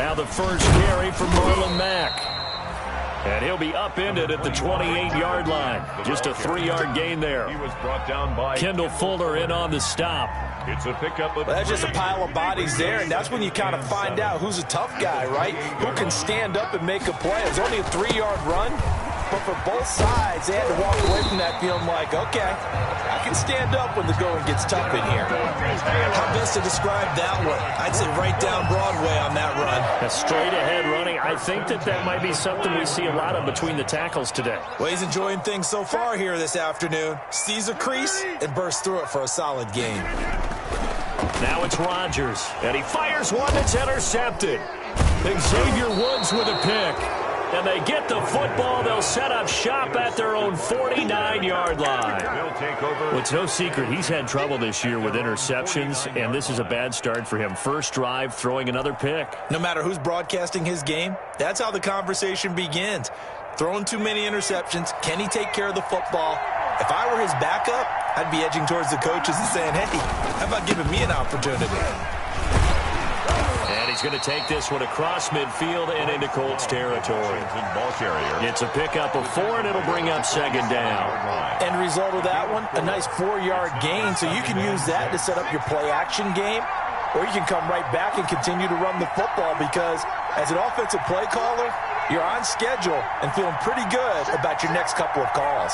Now the first carry from Marlon Mack. And he'll be upended at the 28-yard line. Just a 3-yard gain there. He was brought down by Kendall Fuller in on the stop. It's a pickup of... Well, that's just a pile of bodies there, and that's when you kind of find out who's a tough guy, right? Who can stand up and make a play. It's only a 3-yard run, but for both sides, they had to walk away from that feeling like, okay, I can stand up when the going gets tough in here. How best to describe that one? I'd say right down Broadway on that run. A straight-ahead running. I think that might be something we see a lot of between the tackles today. Well, he's enjoying things so far here this afternoon. Sees a crease and bursts through it for a solid gain. Now it's Rodgers, and he fires one that's intercepted. Xavier Woods with a pick. And they get the football. They'll set up shop at their own 49-yard line. Well, it's no secret he's had trouble this year with interceptions, and this is a bad start for him. First drive, throwing another pick. No matter who's broadcasting his game, that's how the conversation begins. Throwing too many interceptions. Can he take care of the football? If I were his backup, I'd be edging towards the coaches and saying, hey, how about giving me an opportunity? And he's going to take this one across midfield and into Colts territory. It's a pickup of 4, and it'll bring up second down. End result of that one, a nice 4-yard gain, so you can use that to set up your play-action game, or you can come right back and continue to run the football because as an offensive play caller, you're on schedule and feeling pretty good about your next couple of calls.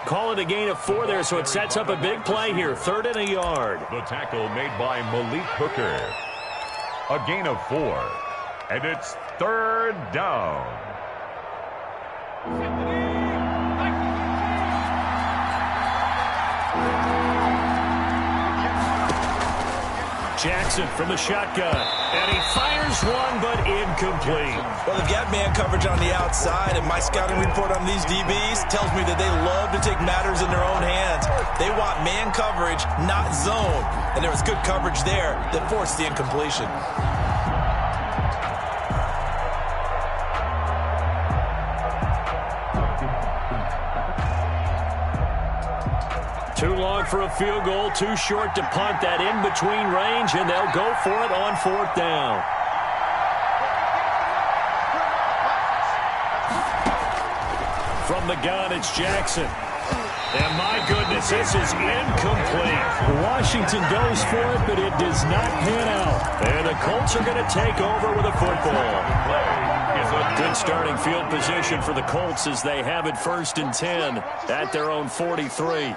Call it a gain of 4 there, so it sets up a big play here. 3rd and a yard. The tackle made by Malik Hooker. A gain of 4. And it's 3rd down. Jackson from the shotgun, and he fires one, but incomplete. Well, they've got man coverage on the outside, and my scouting report on these DBs tells me that they love to take matters in their own hands. They want man coverage, not zone, and there was good coverage there that forced the incompletion. Too long for a field goal, too short to punt that in between range, and they'll go for it on 4th down. From the gun, it's Jackson. And my goodness, this is incomplete. Washington goes for it, but it does not pan out. And the Colts are going to take over with a football. Good starting field position for the Colts as they have it 1st and 10 at their own 43.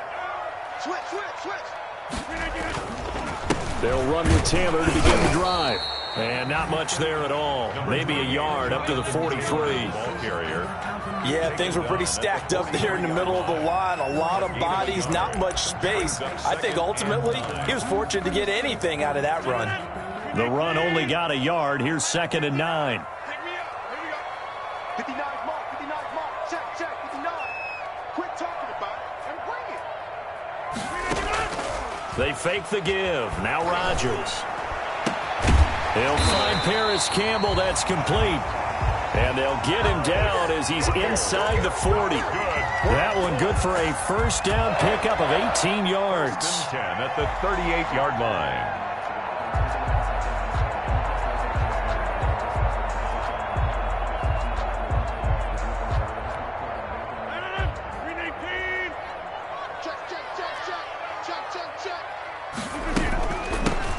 They'll run with Taylor to begin the drive. And not much there at all. Maybe a yard up to the 43. Yeah, things were pretty stacked up there in the middle of the line. A lot of bodies, not much space. I think ultimately he was fortunate to get anything out of that run. The run only got a yard. Here's 2nd and 9. They fake the give. Now Rodgers. They'll find Paris Campbell. That's complete. And they'll get him down as he's inside the 40. That one good for a 1st down pickup of 18 yards. 10 at the 38-yard line.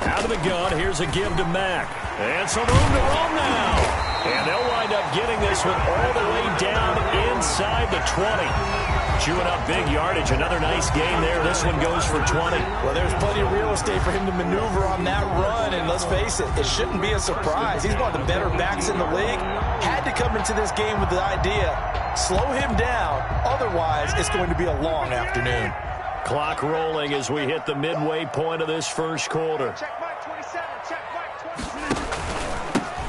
Out of the gun, here's a give to Mack. And some room to roam now. And they'll wind up getting this one all the way down inside the 20. Chewing up big yardage. Another nice gain there. This one goes for 20. Well, there's plenty of real estate for him to maneuver on that run. And let's face it, it shouldn't be a surprise. He's one of the better backs in the league. Had to come into this game with the idea, slow him down. Otherwise, it's going to be a long afternoon. Clock rolling as we hit the midway point of this first quarter.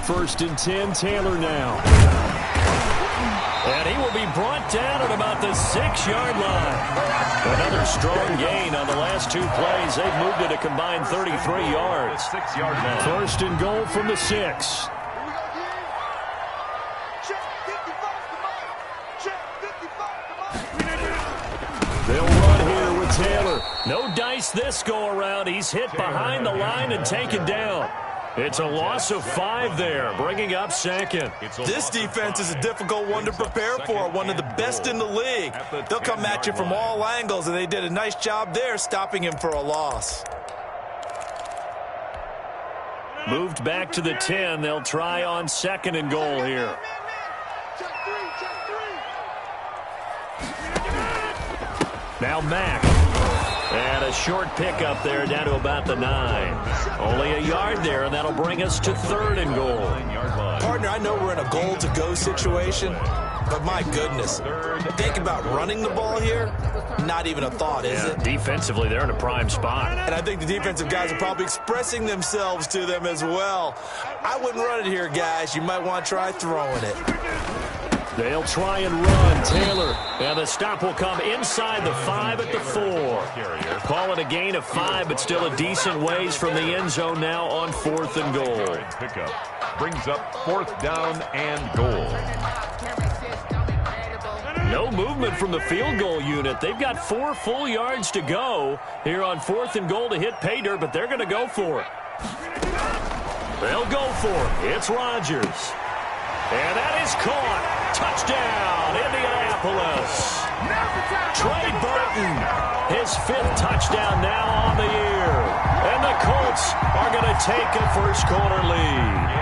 1st and 10, Taylor now. And he will be brought down at about the 6-yard line. Another strong gain on the last 2 plays. They've moved it a combined 33 yards. 6-yard line. First and goal from the 6. They'll run here with Taylor. No dice this go-around. He's hit behind the line and taken down. It's a loss of 5 there, bringing up second. This defense is a difficult one to prepare for, one of the best in the league. They'll come at you from all angles, and they did a nice job there stopping him for a loss. Moved back to the 10. They'll try on second and goal here. Now Mack. And a short pickup there down to about the 9. Only a yard there, and that'll bring us to third and goal. Partner, I know we're in a goal-to-go situation, but my goodness, think about running the ball here. Not even a thought, is it? Defensively, they're in a prime spot. And I think the defensive guys are probably expressing themselves to them as well. I wouldn't run it here, guys. You might want to try throwing it. They'll try and run. Taylor. And the stop will come inside the 5 at the 4. Call it a gain of 5, but still a decent ways from the end zone now on 4th and goal. Pickup brings up 4th down and goal. No movement from the field goal unit. They've got 4 full yards to go here on 4th and goal to hit pay dirt, but they're going to go for it. They'll go for it. It's Rodgers. And that is caught. Touchdown, Indianapolis. Trey Burton, his 5th touchdown now on the year. And the Colts are going to take a first-quarter lead.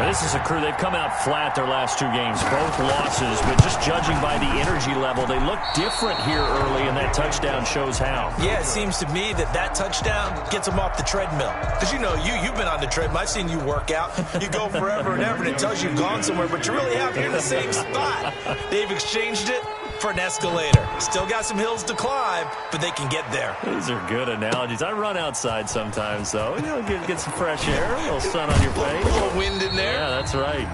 This is a crew. They've come out flat their last 2 games, both losses, but just judging by the energy level, they look different here early, and that touchdown shows how. Yeah, it seems to me that touchdown gets them off the treadmill. Because, you know, you've been on the treadmill. I've seen you work out. You go forever and ever, and it tells you you've gone somewhere, but you really have. You're in the same spot. They've exchanged it for an escalator. Still got some hills to climb, but they can get there. These are good analogies. I run outside sometimes, though. You know, get some fresh air, a little sun on your face. A little wind in there. Yeah, that's right.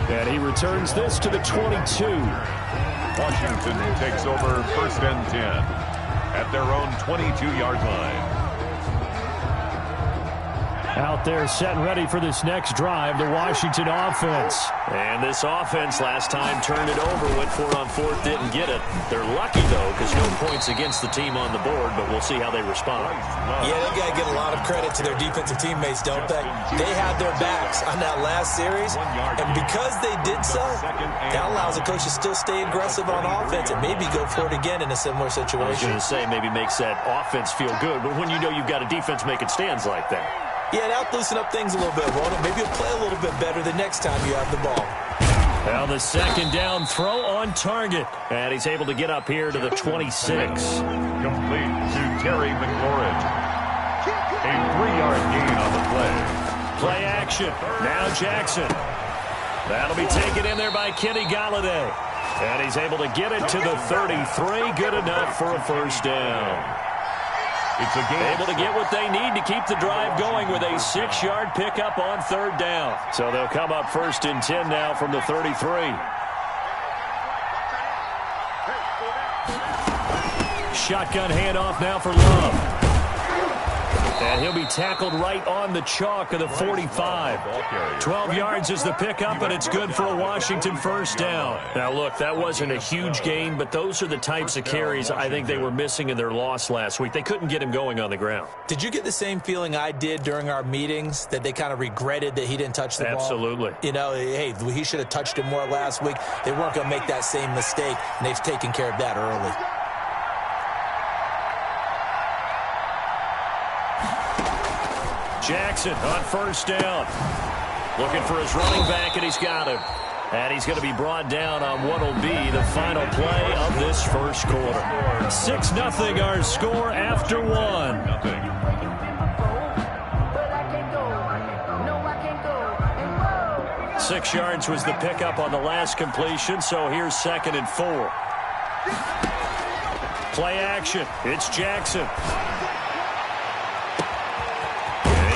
And he returns this to the 22. Washington takes over 1st and 10 at their own 22-yard line. Out there set and ready for this next drive, the Washington offense. And this offense last time turned it over, went for it on 4th, didn't get it. They're lucky, though, because no points against the team on the board, but we'll see how they respond. Yeah, they got to get a lot of credit to their defensive teammates, don't they? They had their backs on that last series, and because they did so, that allows the coach to still stay aggressive on offense and maybe go for it again in a similar situation. I was going to say maybe makes that offense feel good, but when you know you've got a defense making stands like that. Yeah, that'll loosen up things a little bit, won't it? Maybe you'll play a little bit better the next time you have the ball. Now the second down throw on target. And he's able to get up here to the 26. Complete to Terry McLaurin. A 3-yard gain on the play. Play action. Now Jackson. That'll be taken in there by Kenny Galladay. And he's able to get it to the 33. Good enough for a first down. It's a game. Able to get what they need to keep the drive going with a 6-yard pickup on 3rd down. So they'll come up 1st and 10 now from the 33. Shotgun handoff now for Love. And he'll be tackled right on the chalk of the 45. 12 yards is the pickup, and it's good for a Washington first down. Now, look, that wasn't a huge gain, but those are the types of carries I think they were missing in their loss last week. They couldn't get him going on the ground. Did you get the same feeling I did during our meetings, that they kind of regretted that he didn't touch the ball? Absolutely. You know, hey, he should have touched it more last week. They weren't going to make that same mistake, and they've taken care of that early. Jackson on first down. Looking for his running back, and he's got him. And he's going to be brought down on what will be the final play of this first quarter. 6-0 our score after 1. 6 yards was the pickup on the last completion, so here's 2nd and 4. Play action. It's Jackson.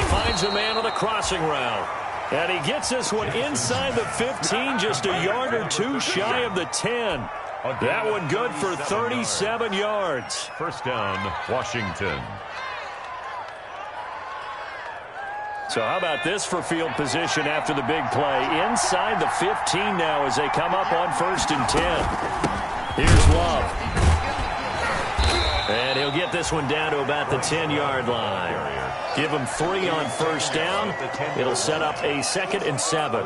Finds a man on the crossing route. And he gets this one inside the 15, just a yard or 2 shy of the 10. That one good for 37 yards. First down, Washington. So how about this for field position after the big play? Inside the 15 now as they come up on 1st and 10. Here's Love. And he'll get this one down to about the 10-yard line. Give him 3 on 1st down. It'll set up a 2nd and 7.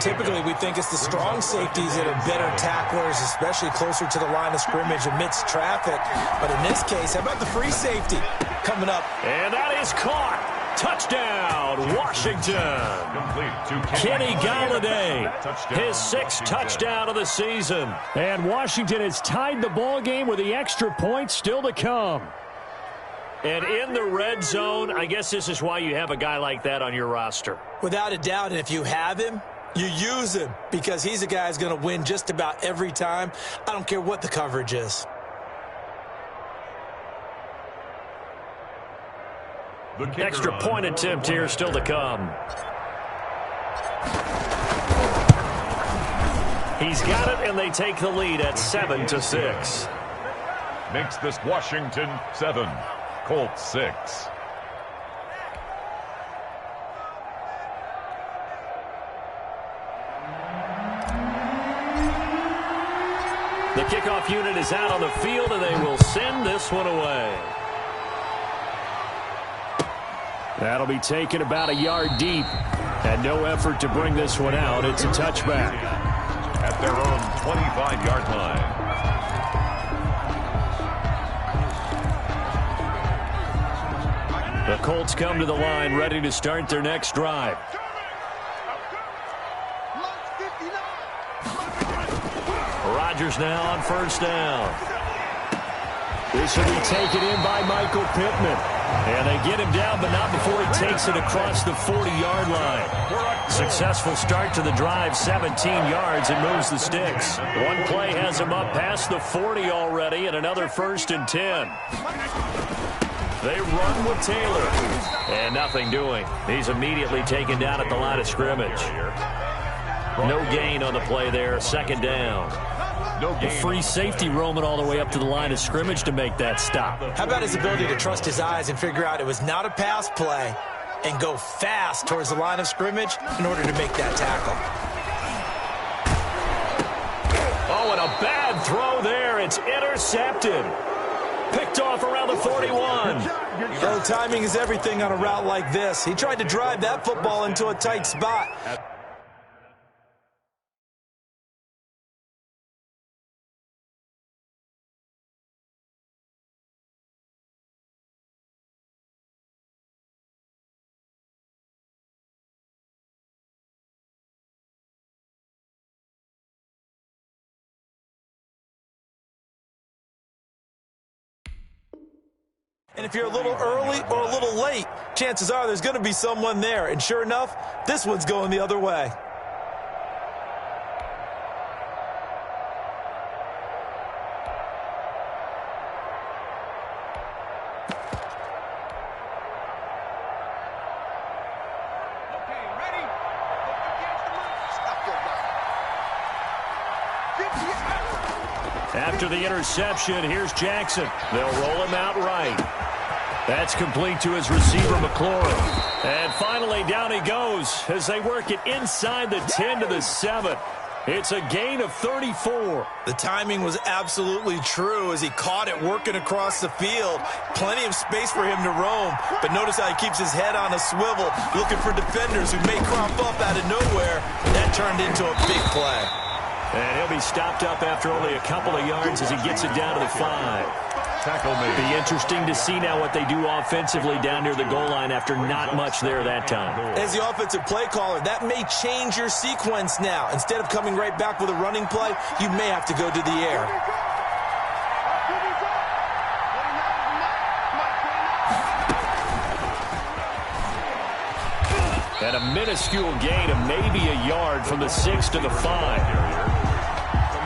Typically, we think it's the strong safeties that are better tacklers, especially closer to the line of scrimmage amidst traffic. But in this case, how about the free safety coming up? And that is caught. Touchdown, Washington. Kenny Galladay, his 6th touchdown of the season. And Washington has tied the ball game with the extra point still to come. And in the red zone, I guess this is why you have a guy like that on your roster. Without a doubt, and if you have him, you use him because he's a guy who's going to win just about every time. I don't care what the coverage is. Extra point attempt here still to come. He's got it, and they take the lead at 7-6. Makes this Washington 7, Colts 6. The kickoff unit is out on the field, and they will send this one away. That'll be taken about a yard deep. And no effort to bring this one out. It's a touchback. At their own 25-yard line. The Colts come to the line ready to start their next drive. Rodgers now on 1st down. This will be taken in by Michael Pittman. And they get him down, but not before he takes it across the 40-yard line. Successful start to the drive, 17 yards, and moves the sticks. One play has him up past the 40 already, and another 1st and 10. They run with Taylor. And nothing doing. He's immediately taken down at the line of scrimmage. No gain on the play there, 2nd down. A free safety roaming all the way up to the line of scrimmage to make that stop. How about his ability to trust his eyes and figure out it was not a pass play and go fast towards the line of scrimmage in order to make that tackle. Oh, and a bad throw there. It's intercepted. Picked off around the 41. So timing is everything on a route like this. He tried to drive that football into a tight spot. And if you're a little early or a little late, chances are there's going to be someone there. And sure enough, this one's going the other way. After the interception, here's Jackson. They'll roll him out right. That's complete to his receiver, McLaurin. And finally, down he goes as they work it inside the 10 to the 7. It's a gain of 34. The timing was absolutely true as he caught it working across the field. Plenty of space for him to roam. But notice how he keeps his head on a swivel, looking for defenders who may crop up out of nowhere. That turned into a big play. And he'll be stopped up after only a couple of yards as he gets it down to the 5. Tackle made. Be interesting to see now what they do offensively down near the goal line after not much there that time. As the offensive play caller, that may change your sequence now. Instead of coming right back with a running play, you may have to go to the air. And a minuscule gain of maybe a yard from the 6 to the 5.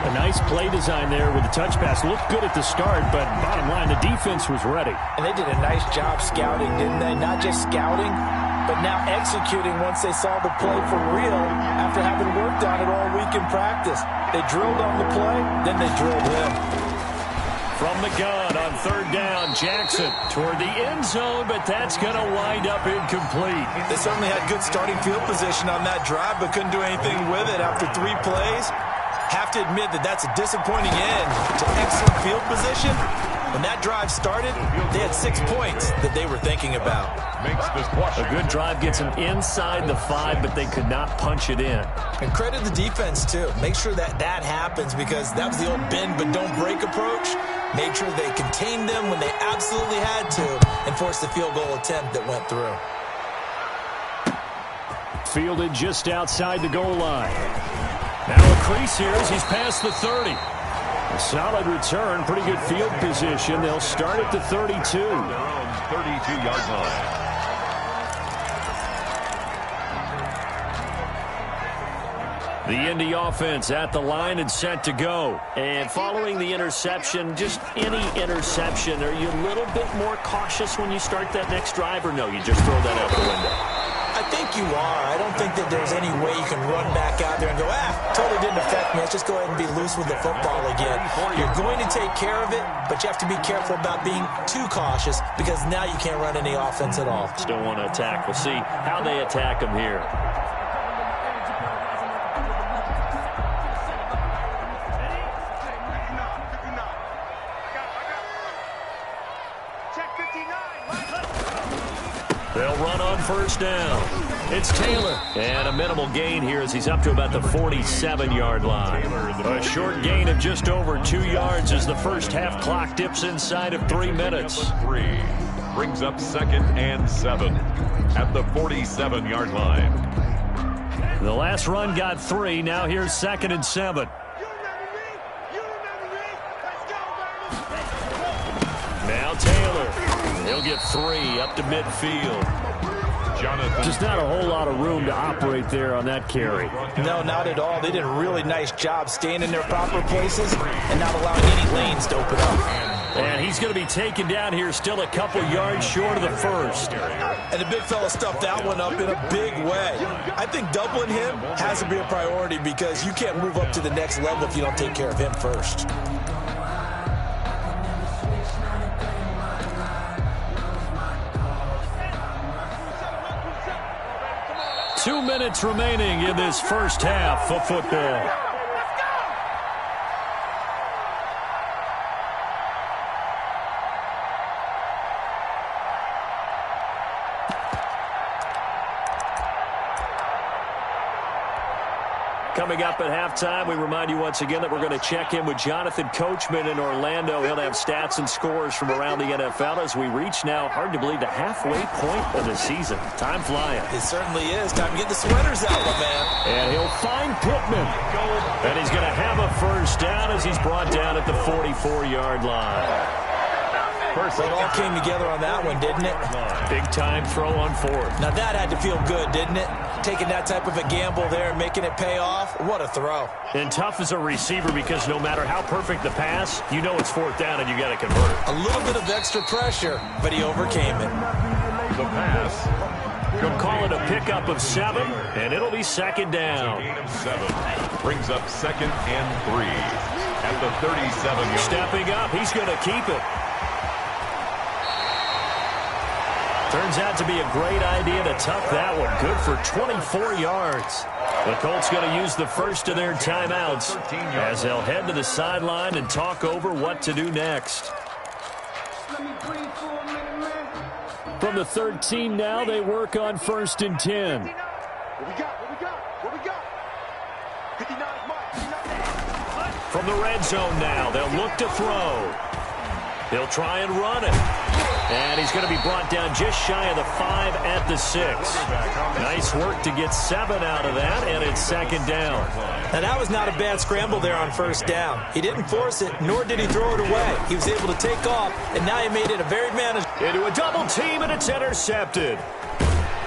A nice play design there with the touch pass. Looked good at the start, but bottom line, the defense was ready. And they did a nice job scouting, didn't they? Not just scouting, but now executing once they saw the play for real after having worked on it all week in practice. They drilled on the play, then they drilled him. From the gun on third down, Jackson toward the end zone, but that's going to wind up incomplete. They certainly had good starting field position on that drive, but couldn't do anything with it after 3 plays. Have to admit that that's a disappointing end to excellent field position. When that drive started, they had 6 points that they were thinking about. A good drive gets them inside the 5, but they could not punch it in. And credit the defense, too. Make sure that that happens because that was the old bend but don't break approach. Made sure they contained them when they absolutely had to and forced the field goal attempt that went through. Fielded just outside the goal line. Now a crease here as he's past the 30. A solid return, pretty good field position. They'll start at the 32. Their own 32-yard line. The Indy offense at the line and set to go. And following the interception, just any interception, are you a little bit more cautious when you start that next drive, or no, you just throw that out the window? I think you are. I don't think that there's any way you can run back out there and go, totally didn't affect me. Let's just go ahead and be loose with the football again. You're going to take care of it, but you have to be careful about being too cautious because now you can't run any offense at all. Still want to attack. We'll see how they attack them here. They'll run on first down. It's Taylor. And a minimal gain here as he's up to about the 47-yard line. A short gain of just over 2 yards as the first half clock dips inside of 3 minutes. 3 brings up 2nd and 7 at the 47-yard line. The last run got 3. Now here's 2nd and 7. Now Taylor. He'll get 3 up to midfield. Just not a whole lot of room to operate there on that carry. No, not at all. They did a really nice job staying in their proper places and not allowing any lanes to open up. And he's going to be taken down here still a couple yards short of the first. And the big fella stuffed that one up in a big way. I think doubling him has to be a priority because you can't move up to the next level if you don't take care of him first. 2 minutes remaining in this first half of football. Coming up at halftime, we remind you once again that we're going to check in with Jonathan Coachman in Orlando. He'll have stats and scores from around the NFL as we reach now, hard to believe, the halfway point of the season. Time flying. It certainly is. Time to get the sweaters out, my man. And he'll find Pittman. And he's going to have a first down as he's brought down at the 44-yard line. It all came together on that one, didn't it? Big time throw on 4th. Now that had to feel good, didn't it? Taking that type of a gamble there and making it pay off. What a throw. And tough as a receiver because no matter how perfect the pass, you know it's 4th down and you got to convert. A little bit of extra pressure, but he overcame it. The pass. We'll call it a pickup of 7, and it'll be 2nd down. Gain of 7 brings up 2nd and 3 at the 37-yard. Stepping up, he's going to keep it. Turns out to be a great idea to tuck that one. Good for 24 yards. The Colts going to use the first of their timeouts as they'll head to the sideline and talk over what to do next. From the 13 now, they work on 1st and 10. What we got? 59 Mike. From the red zone now, they'll look to throw. He'll try and run it. And he's going to be brought down just shy of the 5 at the 6. Nice work to get 7 out of that, and it's 2nd down. Now, that was not a bad scramble there on 1st down. He didn't force it, nor did he throw it away. He was able to take off, and now he made it a very manageable. Into a double team, and it's intercepted.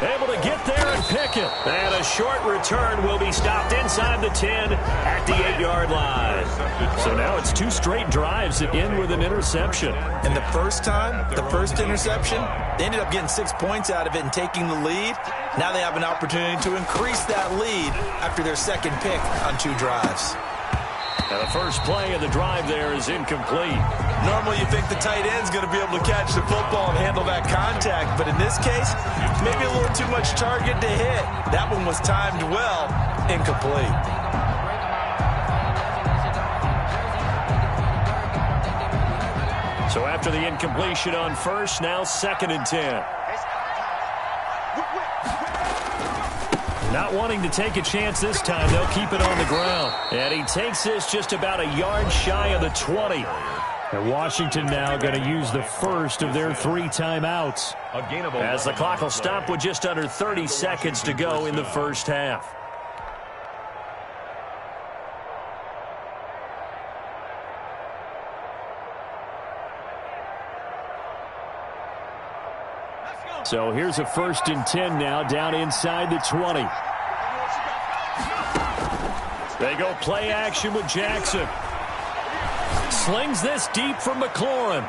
Able to get there and pick it. And a short return will be stopped inside the 10 at the 8-yard line. So now it's 2 straight drives that end with an interception. And the first time, the first interception, they ended up getting 6 points out of it and taking the lead. Now they have an opportunity to increase that lead after their second pick on 2 drives. And the first play of the drive there is incomplete. Normally you think the tight end's going to be able to catch the football and handle that contact, but in this case, maybe a little too much target to hit. That one was timed well, incomplete. So after the incompletion on first, now 2nd and 10. Not wanting to take a chance this time, they'll keep it on the ground. And he takes this just about a yard shy of the 20. And Washington now going to use the first of their 3 timeouts, as the clock will stop with just under 30 seconds to go in the first half. So here's a 1st and 10 now, down inside the 20. They go play action with Jackson. Slings this deep from McLaurin.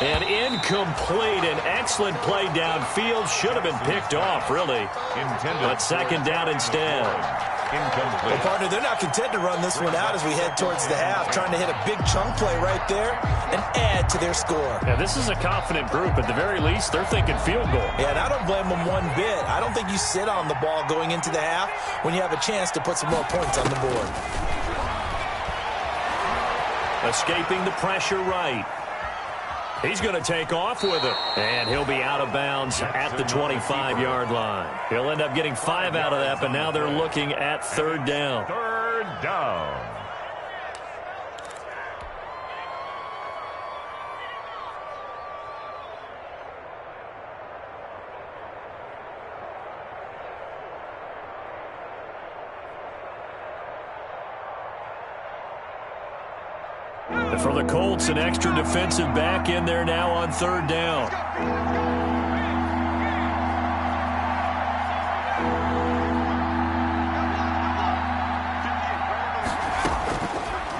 And incomplete. An excellent play downfield. Should have been picked off, really. But 2nd down instead. Well, partner, they're not content to run this one out as we head towards the half, trying to hit a big chunk play right there and add to their score. Yeah, this is a confident group. At the very least, they're thinking field goal. Yeah, and I don't blame them one bit. I don't think you sit on the ball going into the half when you have a chance to put some more points on the board. Escaping the pressure right. He's going to take off with it. And he'll be out of bounds at the 25-yard line. He'll end up getting 5 out of that, but now they're looking at 3rd down. 3rd down. For the Colts, an extra defensive back in there now on 3rd down.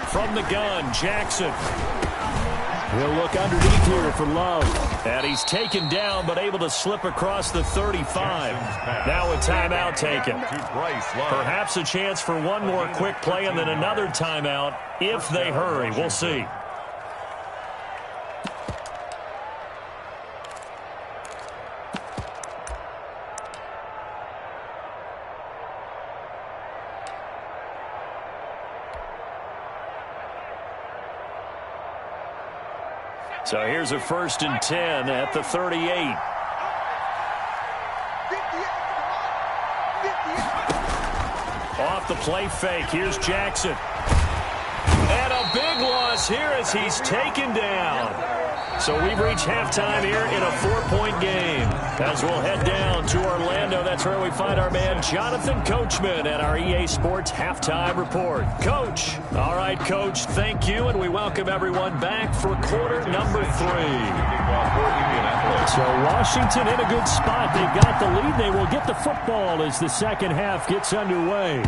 From the gun, Jackson. He'll look underneath here for Love. And he's taken down, but able to slip across the 35. Now a timeout taken. Perhaps a chance for one more quick play and then another timeout if they hurry. We'll see. So here's a 1st and 10 at the 38. Off the play fake. Here's Jackson. And a big loss here as he's taken down. So we've reached halftime here in a 4-point game. As we'll head down to Orlando, that's where we find our man Jonathan Coachman at our EA Sports Halftime Report. Coach. All right, Coach, thank you, and we welcome everyone back for quarter number 3. So Washington in a good spot. They've got the lead. They will get the football as the second half gets underway.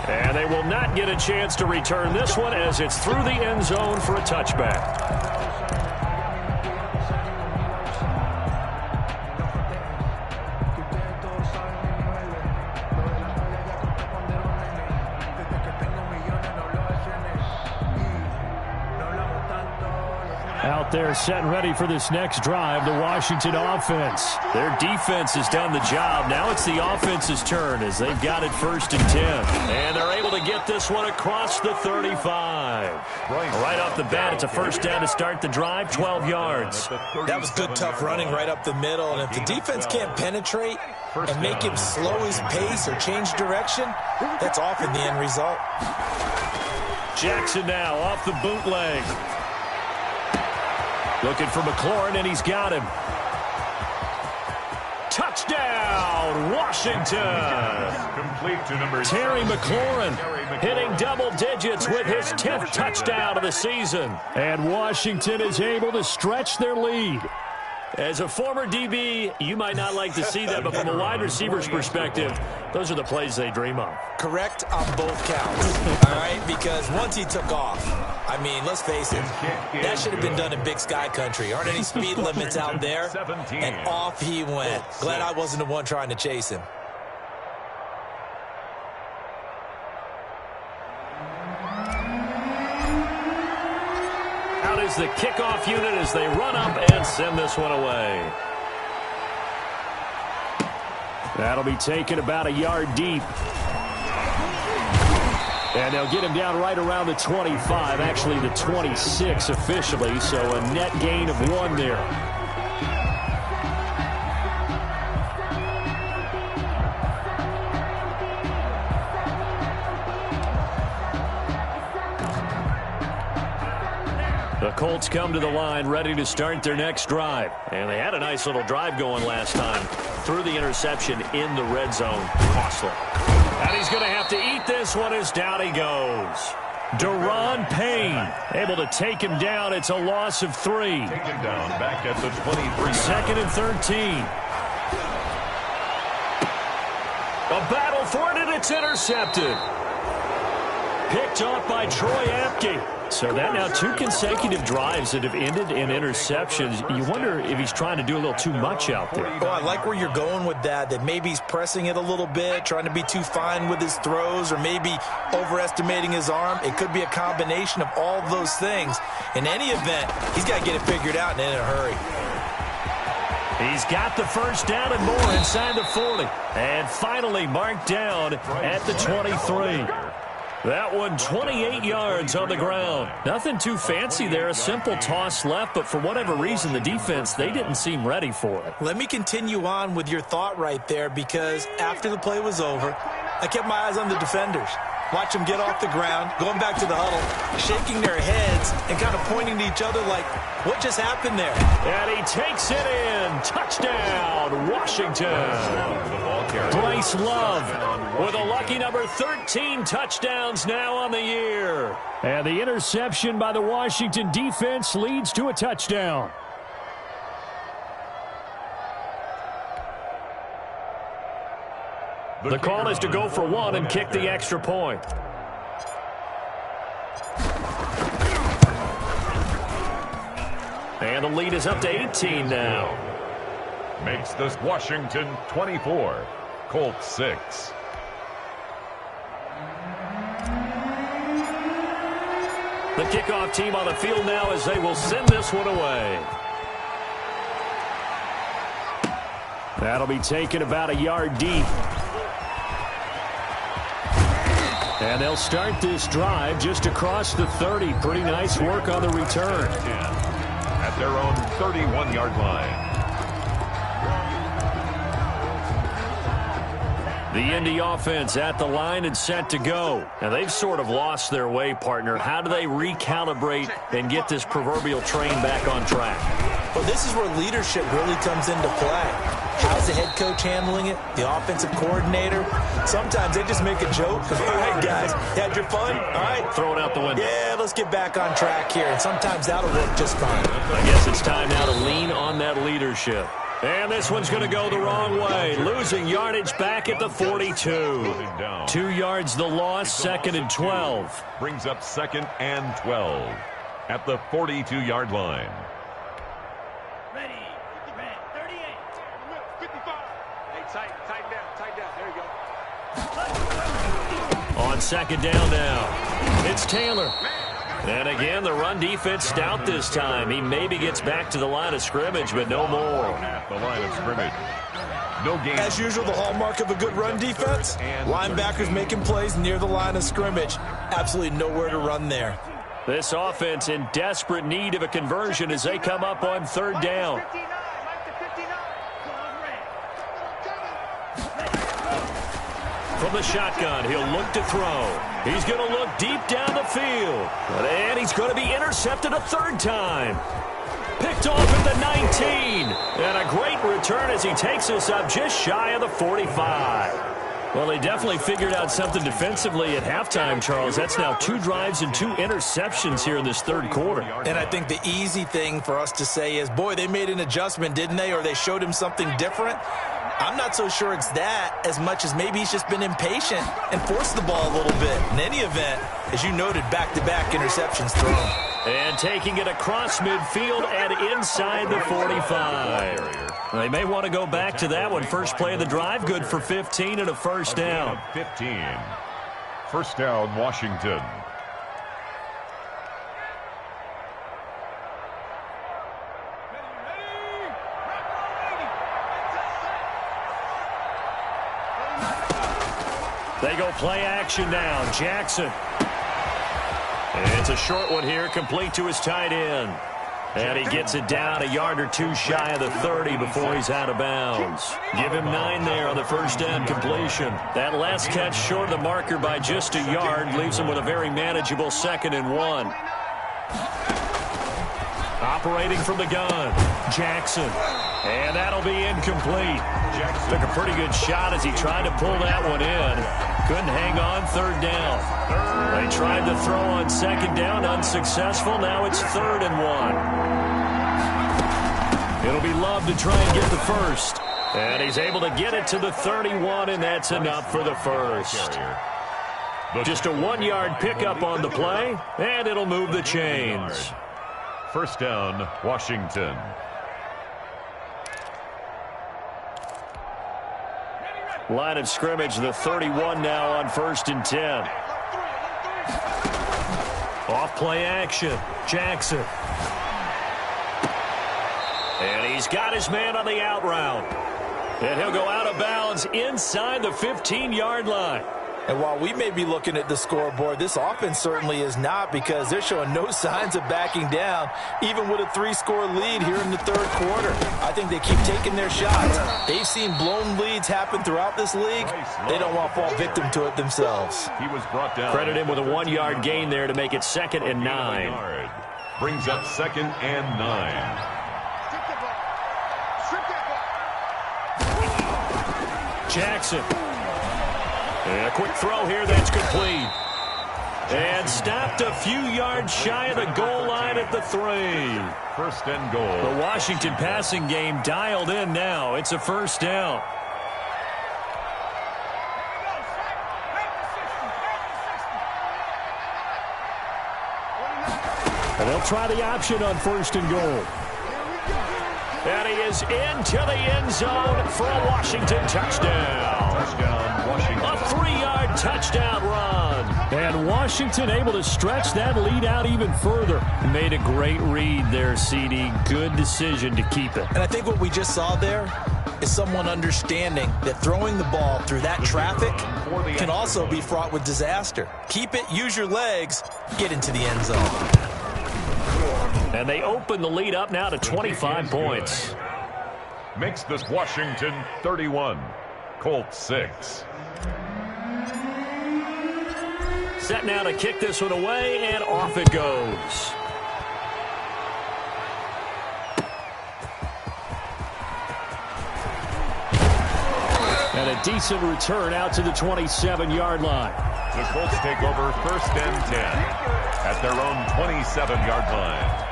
And they will not get a chance to return this one as it's through the end zone for a touchback. Out there set and ready for this next drive, the Washington offense. Their defense has done the job. Now it's the offense's turn as they've got it 1st and 10. And they're able to get this one across the 35. Right off the bat, it's a 1st down to start the drive, 12 yards. That was good, tough running right up the middle. And if the defense can't penetrate and make him slow his pace or change direction, that's often the end result. Jackson now off the bootleg. Looking for McLaurin, and he's got him. Touchdown, Washington! Complete to number Terry McLaurin hitting double digits with his 10th touchdown of the season. And Washington is able to stretch their lead. As a former DB, you might not like to see that, but from a wide receiver's perspective, those are the plays they dream of. Correct on both counts, all right? Because once he took off, I mean, let's face it, that should have been done in Big Sky Country. Aren't any speed limits out there? And off he went. Glad I wasn't the one trying to chase him. out is the kickoff unit as they run up and send this one away. That'll be taken about a yard deep. And they'll get him down right around the 25, actually the 26 officially, so a net gain of 1 there. The Colts come to the line ready to start their next drive. And they had a nice little drive going last time. Threw the interception in the red zone. Costly. And he's going to have to eat this one as down he goes. Deron Payne able to take him down. It's a loss of 3. Taken down back at the 23. Second and 13. A battle for it, and it's intercepted. Picked off by Troy Apke. So that now 2 consecutive drives that have ended in interceptions. You wonder if he's trying to do a little too much out there. Oh, I like where you're going with that maybe he's pressing it a little bit, trying to be too fine with his throws, or maybe overestimating his arm. It could be a combination of all of those things. In any event, he's got to get it figured out and in a hurry. He's got the first down and more inside the 40. And finally marked down at the 23. That one 28 yards on the ground. Nothing too fancy there. A simple toss left, but for whatever reason, the defense, they didn't seem ready for it. Let me continue on with your thought right there, because after the play was over, I kept my eyes on the defenders. Watch them get off the ground, going back to the huddle, shaking their heads and kind of pointing to each other like, what just happened there? And he takes it in. Touchdown, Washington. Bryce Love with a lucky number 13 touchdowns now on the year. And the interception by the Washington defense leads to a touchdown. The call is to go for 1 and kick the extra point. And the lead is up to 18 now. Makes this Washington 24, Colts 6. The kickoff team on the field now as they will send this one away. That'll be taken about a yard deep. And they'll start this drive just across the 30. Pretty nice work on the return. At their own 31-yard line. The Indy offense at the line and set to go. And they've sort of lost their way, partner. How do they recalibrate and get this proverbial train back on track? Well, this is where leadership really comes into play. How's the head coach handling it? The offensive coordinator? Sometimes they just make a joke. All right, guys, had your fun? All right. Throw it out the window. Yeah, let's get back on track here. And sometimes that'll work just fine. I guess it's time now to lean on that leadership. And this one's going to go the wrong way. Losing yardage back at the 42. 2 yards the loss, second and 12. Brings up second and 12 at the 42-yard line. Ready, 38, 55. Hey, tighten down. There you go. On second down now, it's Taylor. And again, the run defense stout this time. He maybe gets back to the line of scrimmage, but no more. At the line of scrimmage. No gain. As usual, the hallmark of a good run defense, linebackers making plays near the line of scrimmage. Absolutely nowhere to run there. This offense in desperate need of a conversion as they come up on third down. From the shotgun, he'll look to throw. He's going to look deep down the field. And he's going to be intercepted a third time. Picked off at the 19. And a great return as he takes us up just shy of the 45. Well, they definitely figured out something defensively at halftime, Charles. That's now 2 drives and 2 interceptions here in this third quarter. And I think the easy thing for us to say is, boy, they made an adjustment, didn't they? Or they showed him something different. I'm not so sure it's that as much as maybe he's just been impatient and forced the ball a little bit. In any event, as you noted, back-to-back interceptions thrown. And taking it across midfield and inside the 45. They may want to go back to that one. First play of the drive, good for 15 and a first down. 15. First down, Washington. They go play action now. Jackson. It's a short one here, complete to his tight end. And he gets it down a yard or two shy of the 30 before he's out of bounds. Give him 9 there on the first down completion. That last catch short of the marker by just a yard leaves him with a very manageable 2nd and 1. Operating from the gun, Jackson. And that'll be incomplete. Took a pretty good shot as he tried to pull that one in. Couldn't hang on, 3rd down. They tried to throw on 2nd down, unsuccessful. Now it's 3rd and 1. It'll be Love to try and get the first. And he's able to get it to the 31, and that's enough for the first. Just a 1-yard pickup on the play, and it'll move the chains. First down, Washington. Line of scrimmage, the 31 now on 1st and 10. Off play action, Jackson. And he's got his man on the out route. And he'll go out of bounds inside the 15-yard line. And while we may be looking at the scoreboard, this offense certainly is not, because they're showing no signs of backing down, even with a 3-score lead here in the 3rd quarter. I think they keep taking their shots. They've seen blown leads happen throughout this league. They don't want to fall victim to it themselves. He was brought down. Credit him with a 1-yard gain there to make it 2nd and 9. Brings up 2nd and 9. Jackson. And a quick throw here that's complete. And stopped a few yards shy of the goal line at the 3. 1st and goal. The Washington passing game dialed in now. It's a 1st down. And they'll try the option on 1st and goal. And he is into the end zone for a Washington touchdown. Touchdown, Washington. A 3-yard touchdown run. And Washington able to stretch that lead out even further. Made a great read there, CD. Good decision to keep it. And I think what we just saw there is someone understanding that throwing the ball through that traffic can also be fraught with disaster. Keep it, use your legs, get into the end zone. And they open the lead up now to 25 points. Makes this Washington 31, Colts 6. Set now to kick this one away, and off it goes. And a decent return out to the 27-yard line. The Colts take over 1st and 10 at their own 27-yard line.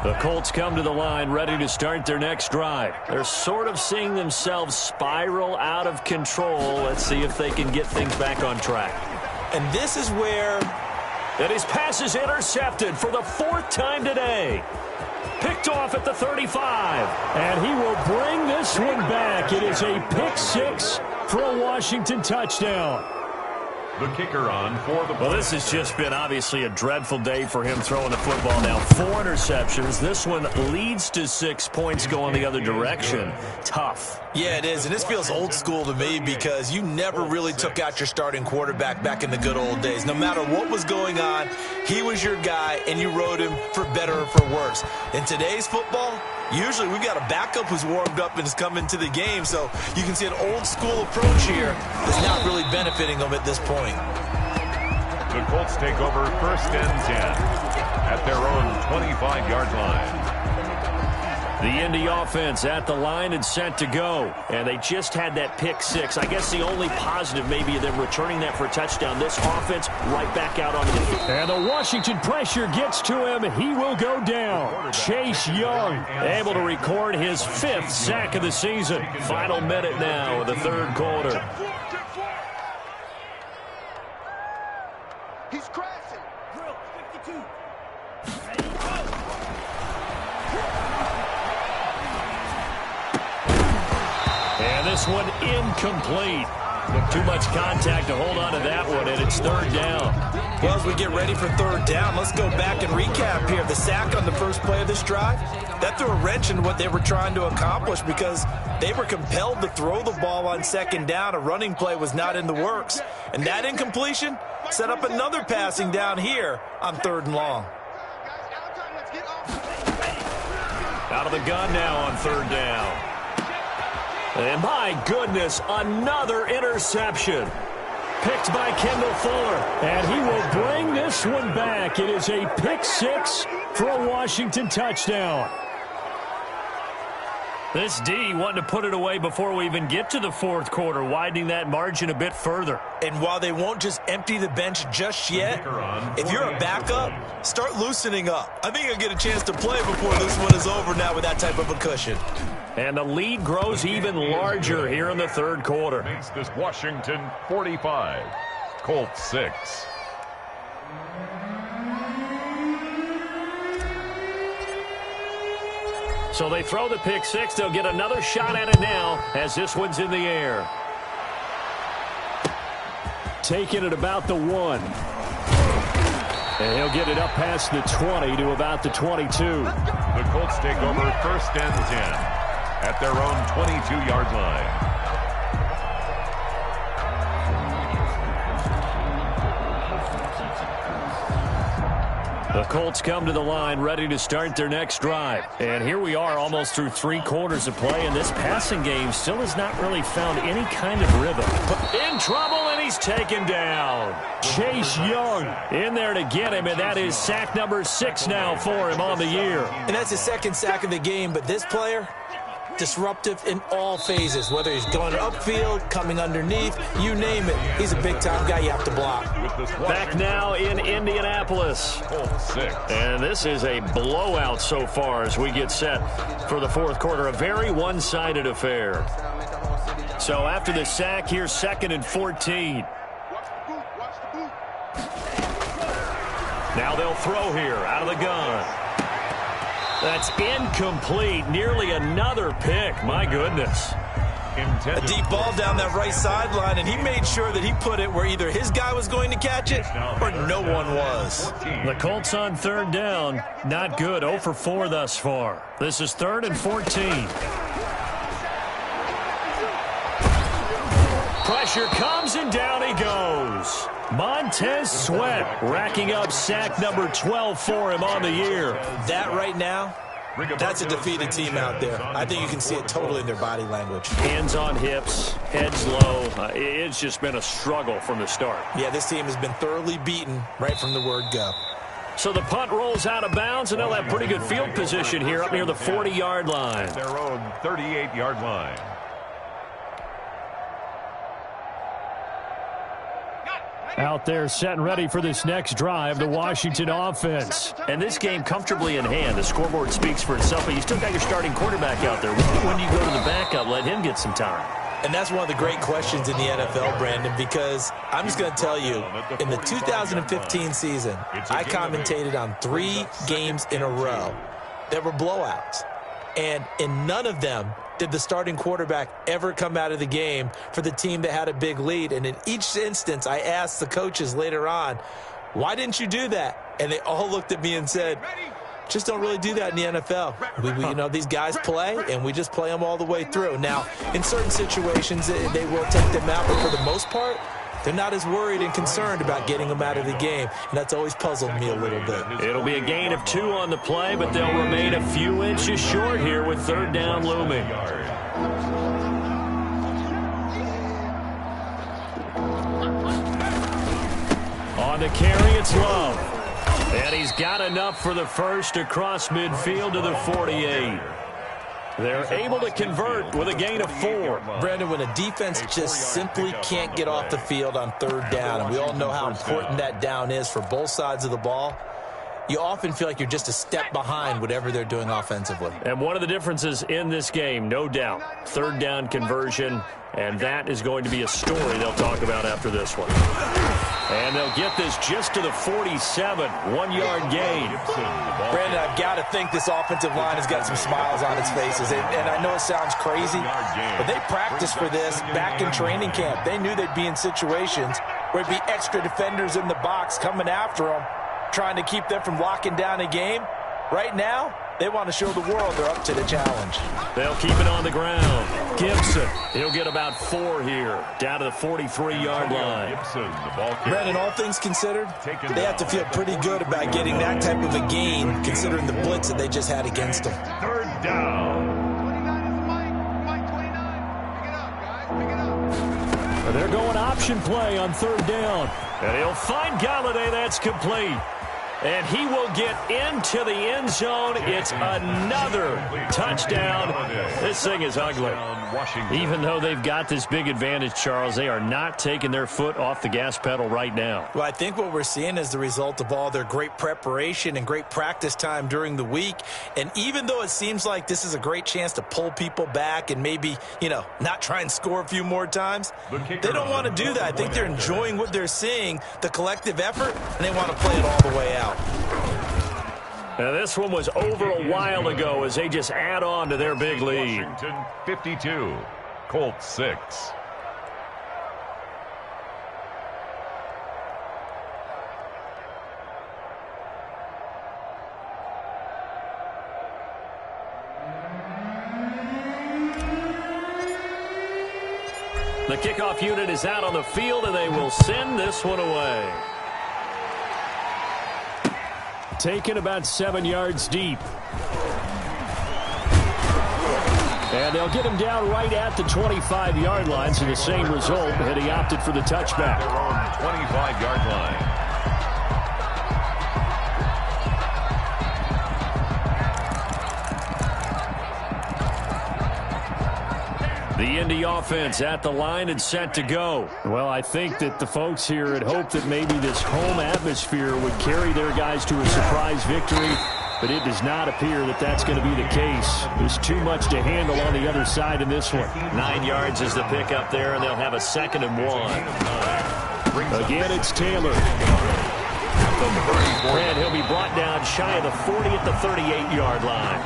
The Colts come to the line ready to start their next drive. They're sort of seeing themselves spiral out of control. Let's see if they can get things back on track. And this is where... And his pass is intercepted for the 4th time today. Picked off at the 35. And he will bring this one back. It is a pick 6 for a Washington touchdown. The kicker on for the... Well, this has just been obviously a dreadful day for him throwing the football now. 4 interceptions. This one leads to 6 points going the other direction. Tough. Yeah, it is. And this feels old school to me, because you never really took out your starting quarterback back in the good old days. No matter what was going on, he was your guy, and you rode him for better or for worse. In today's football, usually we've got a backup who's warmed up and is coming to the game, so you can see an old school approach here that's not really benefiting them at this point. The Colts take over 1st and 10 at their own 25-yard line. The Indy offense at the line and set to go. And they just had that pick 6. I guess the only positive maybe of them returning that for a touchdown. This offense right back out onto the field. And the Washington pressure gets to him. He will go down. Chase Young able to record his 5th sack of the season. Final minute now of the 3rd quarter. He's crashing. Drill 52. And this one incomplete. Too much contact to hold on to that one, and it's 3rd down. Well, as we get ready for 3rd down, let's go back and recap here. The sack on the first play of this drive, That threw a wrench in what they were trying to accomplish because they were compelled to throw the ball on second down. A running play was not in the works. And that incompletion set up another passing down here on 3rd and long. Out of the gun now on 3rd down. And my goodness, another interception. Picked by Kendall Fuller. And he will bring this one back. It is a pick 6 for a Washington touchdown. This D wanting to put it away before we even get to the 4th quarter, widening that margin a bit further. And while they won't just empty the bench just yet, if you're a backup, start loosening up. I think you'll get a chance to play before this one is over now with that type of a cushion. And the lead grows even larger here in the 3rd quarter. Makes this Washington 45, Colts 6. So they throw the pick 6. They'll get another shot at it now as this one's in the air. Taking it about the 1. And he'll get it up past the 20 to about the 22. The Colts take over 1st and 10 at their own 22-yard line. The Colts come to the line ready to start their next drive. And here we are almost through 3 quarters of play, and this passing game still has not really found any kind of rhythm. In trouble, and he's taken down. Chase Young in there to get him, and that is sack number 6 now for him on the year. And that's his 2nd sack of the game, but this player, disruptive in all phases, whether he's going upfield, coming underneath, you name it. He's a big-time guy you have to block. Back now in Indianapolis. And this is a blowout so far as we get set for the 4th quarter. A very one-sided affair. So after the sack, here's 2nd and 14. Now they'll throw here out of the gun. That's incomplete. Nearly another pick. My goodness. A deep ball down that right sideline, and he made sure that he put it where either his guy was going to catch it or no one was. The Colts on 3rd down. Not good. 0 for 4 thus far. This is 3rd and 14. Pressure comes, and down he goes. Montez Sweat racking up sack number 12 for him on the year. That right now, that's a defeated team out there. I think you can see it totally in their body language. Hands on hips, heads low. It's just been a struggle from the start. Yeah, this team has been thoroughly beaten right from the word go. So the punt rolls out of bounds, and they'll have pretty good field position here up near the 40-yard line. Their own 38-yard line. Out there set and ready for this next drive, the Washington offense. And this game comfortably in hand. The scoreboard speaks for itself, but you still got your starting quarterback out there. When do you go to the backup, let him get some time? And that's one of the great questions in the NFL, Brandon, because I'm just going to tell you, in the 2015 season, I commentated on 3 games in a row. There were blowouts. And in none of them did the starting quarterback ever come out of the game for the team that had a big lead. And in each instance, I asked the coaches later on, why didn't you do that? And they all looked at me and said, just don't really do that in the NFL. You know, these guys play, and we just play them all the way through. Now, in certain situations, they will take them out, but for the most part, they're not as worried and concerned about getting them out of the game, and that's always puzzled me a little bit. It'll be a gain of 2 on the play, but they'll remain a few inches short here with 3rd down looming. On the carry, it's Love. And he's got enough for the first across midfield to the 48. They're able to convert with a gain of 4. Brandon, when a defense just simply can't get off the field on 3rd down, and we all know how important that down is for both sides of the ball, you often feel like you're just a step behind whatever they're doing offensively. And one of the differences in this game, no doubt, 3rd down conversion, and that is going to be a story they'll talk about after this one. And they'll get this just to the 47, 1-yard gain. Brandon, I've got to think this offensive line has got some smiles on its faces. And I know it sounds crazy, but they practiced for this back in training camp. They knew they'd be in situations where it'd be extra defenders in the box coming after them, trying to keep them from locking down a game. Right now, They want to show the world they're up to the challenge. They'll keep it on the ground. Gibson, he'll get about 4 here, down to the 43-yard line. Gibson, the ball carrier. Brandon, all things considered, they have to feel pretty good about getting that type of a gain, considering the blitz that they just had against them. Third down. They're going option play on third down. And he'll find Galladay. That's complete. And he will get into the end zone. It's another touchdown. This thing is ugly. Even though they've got this big advantage, Charles, they are not taking their foot off the gas pedal right now. Well, I think what we're seeing is the result of all their great preparation and great practice time during the week. And even though it seems like this is a great chance to pull people back and maybe, not try and score a few more times, they don't want to do that. I think they're enjoying what they're seeing, the collective effort, and they want to play it all the way out. Now, this one was over a while ago as they just add on to their big lead. Washington 52, Colts 6. The kickoff unit is out on the field, and they will send this one away. Taken about 7 yards deep. And they'll get him down right at the 25-yard line, so the same result, had he opted for the touchback. Their own 25-yard line. The Indy offense at the line and set to go. Well, I think that the folks here had hoped that maybe this home atmosphere would carry their guys to a surprise victory, but it does not appear that that's going to be the case. There's too much to handle on the other side in this one. 9 yards is the pickup there, and they'll have a 2nd and 1. Again, it's Taylor. And he'll be brought down shy of the 40 at the 38-yard line.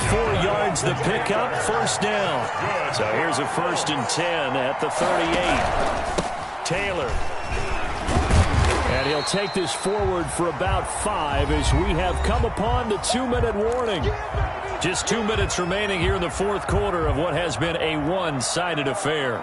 4 yards the pickup, 1st down. So here's a 1st and 10 at the 38. Taylor. And he'll take this forward for about 5 as we have come upon the 2-minute warning. Just 2 minutes remaining here in the 4th quarter of what has been a one-sided affair.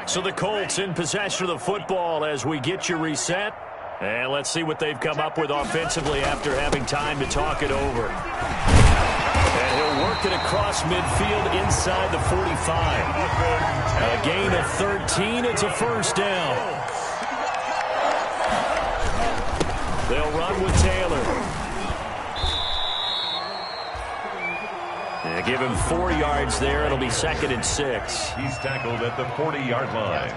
So the Colts in possession of the football as we get you reset. And let's see what they've come up with offensively after having time to talk it over. And he'll work it across midfield inside the 45. A gain of 13. It's a 1st down. They'll run with Taylor. Give him 4 yards there. It'll be 2nd and 6. He's tackled at the 40-yard line.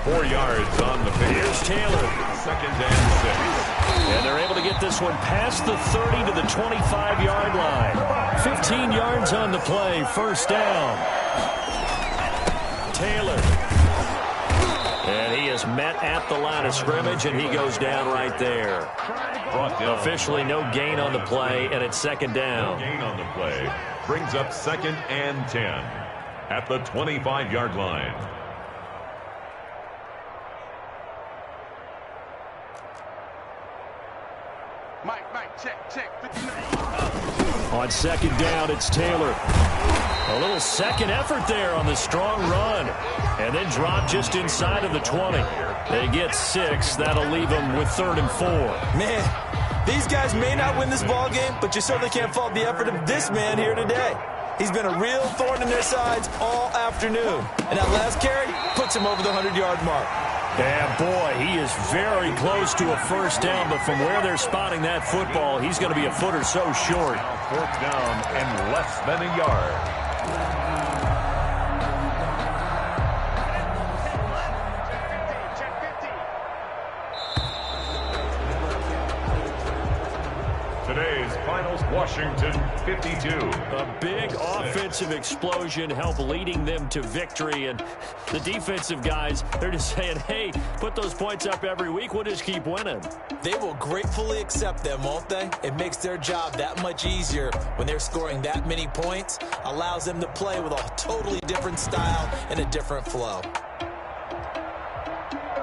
4 yards on the pitch. Here's Taylor. 2nd and 6. And they're able to get this one past the 30 to the 25-yard line. 15 yards on the play. 1st down. Taylor. And he is met at the line of scrimmage, and he goes down right there. Officially no gain on the play, and it's 2nd down. No gain on the play. Brings up 2nd and 10 at the 25-yard line. Mike, check. On 2nd down, it's Taylor. A little second effort there on the strong run. And then drop just inside of the 20. They get 6. That'll leave them with 3rd and 4. Man, these guys may not win this ball game, but you certainly can't fault the effort of this man here today. He's been a real thorn in their sides all afternoon. And that last carry puts him over the 100-yard mark. Yeah, boy, he is very close to a 1st down, but from where they're spotting that football, he's going to be a foot or so short. 4th down and less than a yard. Today's finals, Washington 52. A big offensive explosion helped leading them to victory. And the defensive guys, they're just saying, hey, put those points up every week. We'll just keep winning. They will gratefully accept them, won't they? It makes their job that much easier when they're scoring that many points. Allows them to play with a totally different style and a different flow.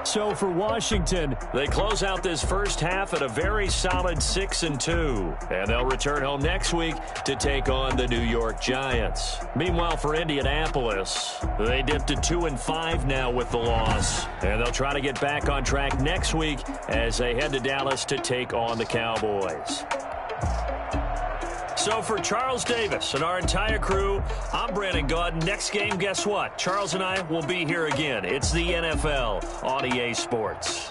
So for Washington, they close out this first half at a very solid 6-2. And they'll return home next week to take on the New York Giants. Meanwhile, for Indianapolis, they dipped to 2-5 now with the loss. And they'll try to get back on track next week as they head to Dallas to take on the Cowboys. So for Charles Davis and our entire crew, I'm Brandon Gaudin. Next game, guess what? Charles and I will be here again. It's the NFL on EA Sports.